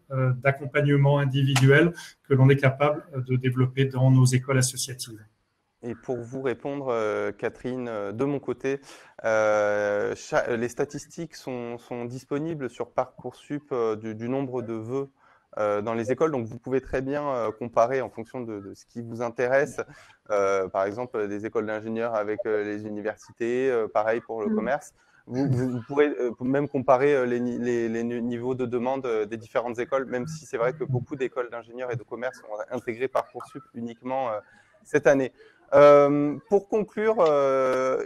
d'accompagnement individuel que l'on est capable de développer dans nos écoles associatives.
Et pour vous répondre, Catherine, de mon côté, les statistiques sont disponibles sur Parcoursup du nombre de vœux dans les écoles. Donc, vous pouvez très bien comparer en fonction de ce qui vous intéresse. Par exemple, des écoles d'ingénieurs avec les universités, pareil pour le commerce. Vous pourrez même comparer les niveaux de demande des différentes écoles, même si c'est vrai que beaucoup d'écoles d'ingénieurs et de commerce ont intégré Parcoursup uniquement cette année. Pour conclure,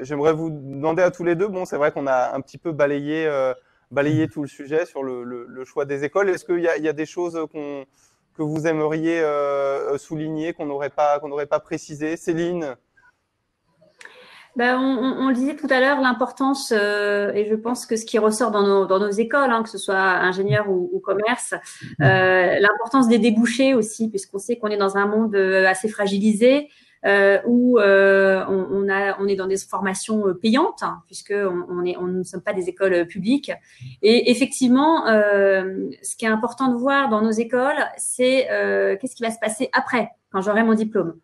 j'aimerais vous demander à tous les deux, bon, c'est vrai qu'on a un petit peu balayé tout le sujet sur le choix des écoles. Est-ce qu'il y a des choses que vous aimeriez souligner, qu'on n'aurait pas précisé? Céline?
On le disait tout à l'heure, l'importance, et je pense que ce qui ressort dans nos écoles, que ce soit ingénieur ou commerce, l'importance des débouchés aussi, puisqu'on sait qu'on est dans un monde assez fragilisé, où on est dans des formations payantes, puisque on ne sommes pas des écoles publiques. Et effectivement, ce qui est important de voir dans nos écoles, c'est qu'est-ce qui va se passer après, quand j'aurai mon diplôme.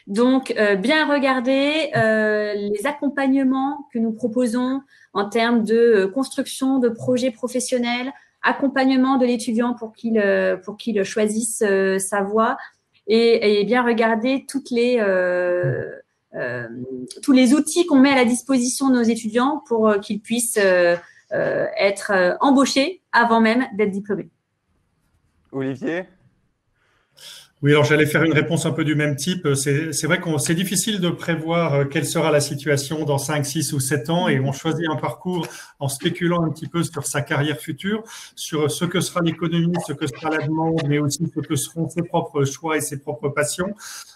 Donc, bien regarder les accompagnements que nous proposons en termes de construction de projets professionnels, accompagnement de l'étudiant pour qu'il choisisse sa voie, et bien regarder tous les outils qu'on met à la disposition de nos étudiants pour qu'ils puissent être embauchés avant même d'être diplômés.
Olivier?
Oui, alors j'allais faire une réponse un peu du même type. C'est vrai que c'est difficile de prévoir quelle sera la situation dans 5, 6 ou 7 ans et on choisit un parcours en spéculant un petit peu sur sa carrière future, sur ce que sera l'économie, ce que sera la demande, mais aussi ce que seront ses propres choix et ses propres passions.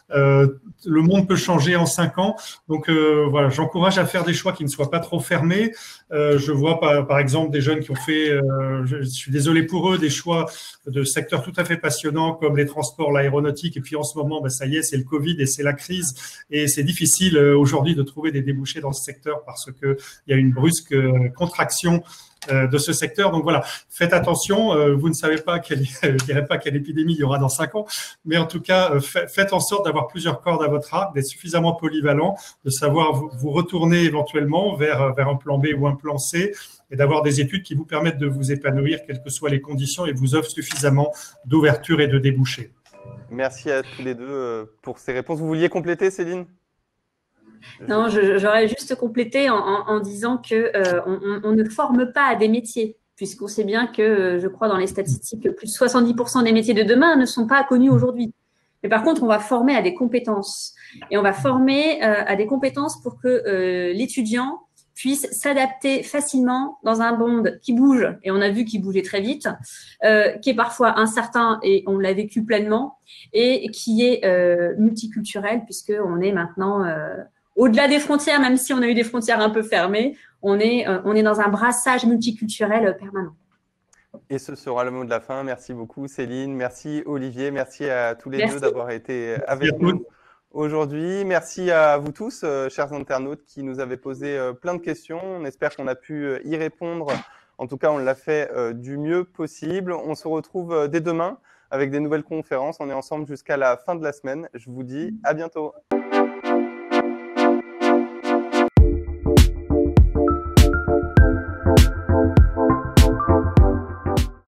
Le monde peut changer en 5 ans. Donc voilà, j'encourage à faire des choix qui ne soient pas trop fermés. Je vois par exemple des jeunes qui ont fait, je suis désolé pour eux, des choix de secteurs tout à fait passionnants comme les transports, l'aéronautique. Et puis en ce moment, ben, ça y est, c'est le Covid et c'est la crise. Et c'est difficile aujourd'hui de trouver des débouchés dans ce secteur parce qu'il y a une brusque contraction de ce secteur. Donc voilà, faites attention. Vous ne savez pas je dirais pas quelle épidémie il y aura dans 5 ans, mais en tout cas, faites en sorte d'avoir plusieurs cordes à votre arc, d'être suffisamment polyvalent, de savoir vous retourner éventuellement vers un plan B ou un plan C et d'avoir des études qui vous permettent de vous épanouir, quelles que soient les conditions, et vous offrent suffisamment d'ouverture et de débouchés.
Merci à tous les deux pour ces réponses. Vous vouliez compléter, Céline?
Non, j'aurais juste complété en disant que on ne forme pas à des métiers, puisqu'on sait bien que, je crois dans les statistiques, que plus de 70% des métiers de demain ne sont pas connus aujourd'hui. Mais par contre, on va former à des compétences. Et on va former à des compétences pour que l'étudiant puisse s'adapter facilement dans un monde qui bouge, et on a vu qu'il bougeait très vite, qui est parfois incertain, et on l'a vécu pleinement, et qui est multiculturel, puisqu'on est maintenant... au-delà des frontières, même si on a eu des frontières un peu fermées, on est dans un brassage multiculturel permanent.
Et ce sera le mot de la fin. Merci beaucoup, Céline. Merci, Olivier. Merci à tous les deux d'avoir été avec nous aujourd'hui. Merci à vous tous, chers internautes, qui nous avez posé plein de questions. On espère qu'on a pu y répondre. En tout cas, on l'a fait du mieux possible. On se retrouve dès demain avec des nouvelles conférences. On est ensemble jusqu'à la fin de la semaine. Je vous dis à bientôt.